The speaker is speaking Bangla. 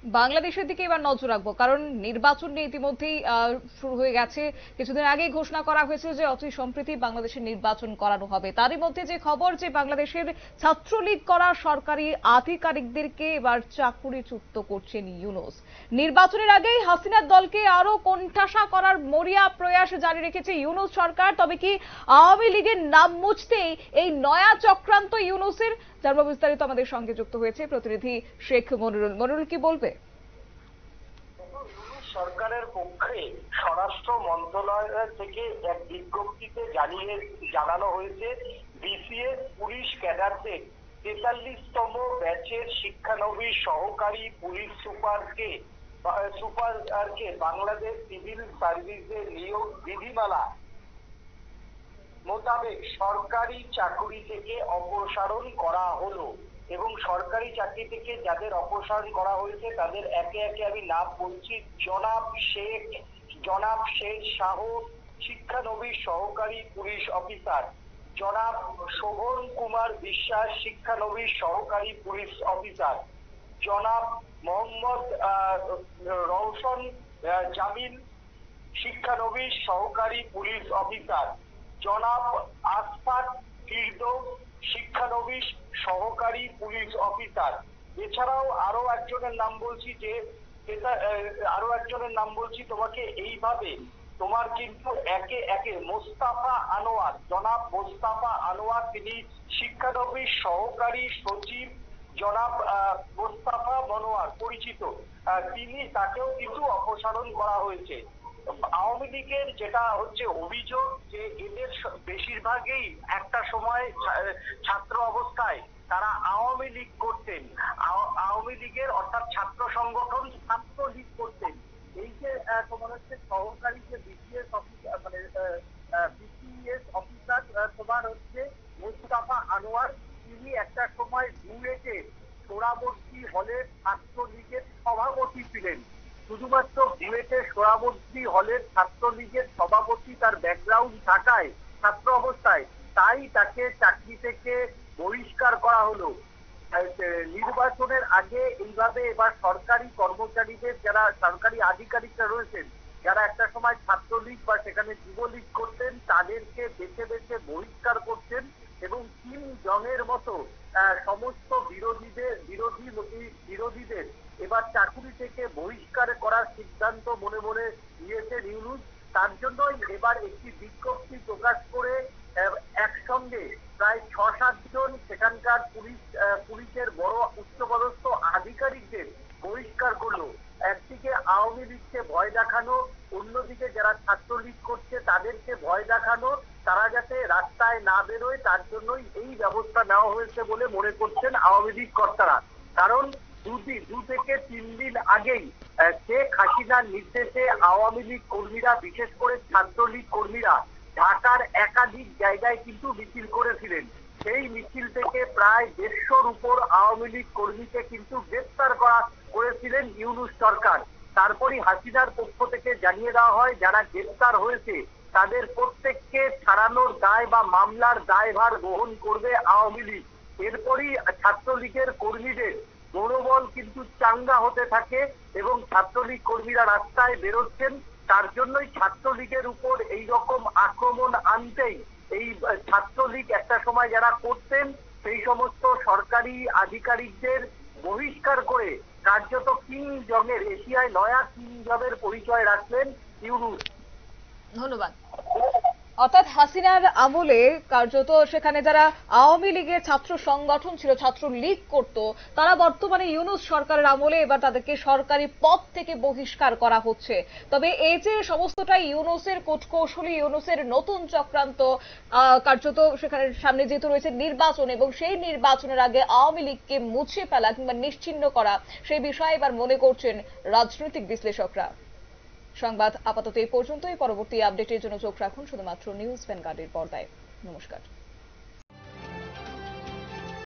বাংলাদেশের দিকে এবার নজর রাখবো, কারণ নির্বাচন নিয়ে ইতিমধ্যেই শুরু হয়ে গেছে। কিছুদিন আগেই ঘোষণা করা হয়েছে যে অতি সম্প্রতি বাংলাদেশের নির্বাচন করানো হবে। তারই মধ্যে যে খবর যে বাংলাদেশের ছাত্রলীগ করা সরকারি আধিকারিকদেরকে এবার চাকুরিচ্যুত করছেন ইউনূস। নির্বাচনের আগেই হাসিনার দলকে আরো কোণঠাসা করার মরিয়া প্রয়াস জারি রেখেছে ইউনূস সরকার। তবে কি আওয়ামী লীগের নাম মুছতেই এই নয়া চক্রান্ত ইউনূসের? জানবো বিস্তারিত, আমাদের সঙ্গে যুক্ত হয়েছে প্রতিনিধি শেখ মনিরুল। মনিরুল, কি বলবে? সরকারের পক্ষে স্বরাষ্ট্র মন্ত্রণালয় থেকে এক বিজ্ঞপ্তিতে জানানো হয়েছে, বিসিএস পুলিশ ক্যাডারদের ৪৩তম ব্যাচের শিক্ষানবিশ সহকারী পুলিশ সুপারকে বাংলাদেশ সিভিল সার্ভিসের নিয়োগ বিধিমালা মোতাবেক সরকারি চাকরি থেকে অপসারণ করা হলো। এবং সরকারি চাকরি থেকে যাদের অপসারণ করা হয়েছে তাদের একে একে আমি নাম বলছি। জনাব শেখ শাহ, শিক্ষানবিশ সহকারী পুলিশ অফিসার; জনাব শোভন কুমার বিশ্বাস, শিক্ষানবিশ সহকারী পুলিশ অফিসার; জনাব মোহাম্মদ রওশন জামিল, শিক্ষানবিশ সহকারী পুলিশ অফিসার; জনাব আসফাক ফিরদৌস, শিক্ষানবিশ সহকারী পুলিশ অফিসার। এছাড়াও আরো একজনের নাম বলছি তোমাকে এইভাবে। তোমার কিন্তু একে একে মোস্তাফা আনোয়ার, জনাব মোস্তাফা আনোয়ার, তিনি শিক্ষানবিশ সহকারী সচিব; জনাব মোস্তাফা মনোয়ার পরিচিত, তাকেও কিন্তু অপসারণ করা হয়েছে। আওয়ামী লীগের যেটা হচ্ছে অভিযোগ যে এদের বেশিরভাগই একটা সময় ছাত্র অবস্থায় তারা আওয়ামী লীগ করতেন, আওয়ামী লীগের অর্থাৎ ছাত্র সংগঠন ছাত্রলীগ করতেন। এই যে তোমার হচ্ছে সহকারী যে বিসিএস অফিসার, মানে বিসিএস অফিসার তোমার হচ্ছে মোস্তাফা আনোয়ার, তিনি একটা সময় বুয়েটে সোহরাবর্দী হলের ছাত্রলীগের সভাপতি ছিলেন। শুধুমাত্র বুয়েটে সোহরাবর্দী হলের ছাত্রলীগের সভাপতি তার ব্যাকগ্রাউন্ড থাকায় ছাত্র অবস্থায় তাই তাকে চাকরি থেকে বহিষ্কার করা হলো। নির্বাচনের আগে এইভাবে এবার সরকারি কর্মচারীদের, যারা সরকারি আধিকারিকরা রয়েছেন, যারা একটা সময় ছাত্রলীগ বা সেখানে যুবলীগ করতেন, তাদেরকে বেছে বেছে বহিষ্কার করছেন এবং কিম জংয়ের মতো সমস্ত বিরোধীদের এবার চাকরি থেকে বহিষ্কার করার সিদ্ধান্ত মনে মনে নিয়েছেন ইউনূস। তার জন্যই এবার একটি বিজ্ঞপ্তি প্রকাশ করে একসঙ্গে প্রায় ৬-৭ জন সেখানকার পুলিশের বড় উচ্চপদস্থ আধিকারিকদের বহিষ্কার করলো। একদিকে আওয়ামী লীগকে ভয় দেখানো, অন্যদিকে যারা ছাত্রলীগ করছে তাদেরকে ভয় দেখানো, তারা যাতে রাস্তায় না বেরোয় তার জন্যই এই ব্যবস্থা নেওয়া হয়েছে বলে মনে করছেন আওয়ামী লীগ কর্তারা। কারণ ২ থেকে ৩ দিন আগেই শেখ হাসিনার নির্দেশে আওয়ামী লীগ কর্মীরা, বিশেষ করে ছাত্রলীগ কর্মীরা ঢাকার একাধিক জায়গায় কিন্তু মিছিল করেছিলেন। সেই মিছিল থেকে প্রায় ১৫০’র উপর আওয়ামী লীগ কর্মীকে কিন্তু গ্রেফতার করেছিলেন ইউনূস সরকার। তারপরই হাসিনার পক্ষ থেকে জানিয়ে দেওয়া হয় যারা গ্রেফতার হয়েছে তাদের প্রত্যেককে ছাড়ানোর দায় বা মামলার দায়ভার বহন করবে আওয়ামী লীগ। এরপরই ছাত্রলীগের কর্মীদের মনোবল কিন্তু চাঙ্গা হতে থাকে এবং ছাত্রলীগ কর্মীরা রাস্তায় বেরোচ্ছেন। তার জন্যই ছাত্রলীগের উপর এই রকম আক্রমণ আনতেই এই ছাত্রলীগ একটা সময় যারা করতেন সেই সমস্ত সরকারি আধিকারিকদের বহিষ্কার করে কার্যত কিং জংয়ের, এশিয়ায় নয়া কিং জংয়ের পরিচয় রাখলেন ইউনূস। ধন্যবাদ। অর্থাৎ হাসিনার আমলে কার্যত সেখানে যারা আওয়ামী লীগের ছাত্র সংগঠন ছিল, ছাত্রলীগ করত, তারা বর্তমানে ইউনূস সরকারের আমলে এবার তাদেরকে সরকারি পদ থেকে বহিষ্কার করা হচ্ছে। তবে এই যে সমস্তটাই ইউনূসের কূটকৌশলী, ইউনূসের নতুন চক্রান্ত, কার্যত সেখানে সামনে যেহেতু রয়েছে নির্বাচন এবং সেই নির্বাচনের আগে আওয়ামী লীগকে মুছে ফেলা কিংবা নিশ্চিহ্ন করা, সেই বিষয়ে এবার মনে করছেন রাজনৈতিক বিশ্লেষকরা। সংবাদ আপাতত এই পর্যন্তই। পরবর্তী আপডেটের জন্য চোখ রাখুন শুধুমাত্র নিউজ ভ্যানগার্ডের পর্দায়। নমস্কার।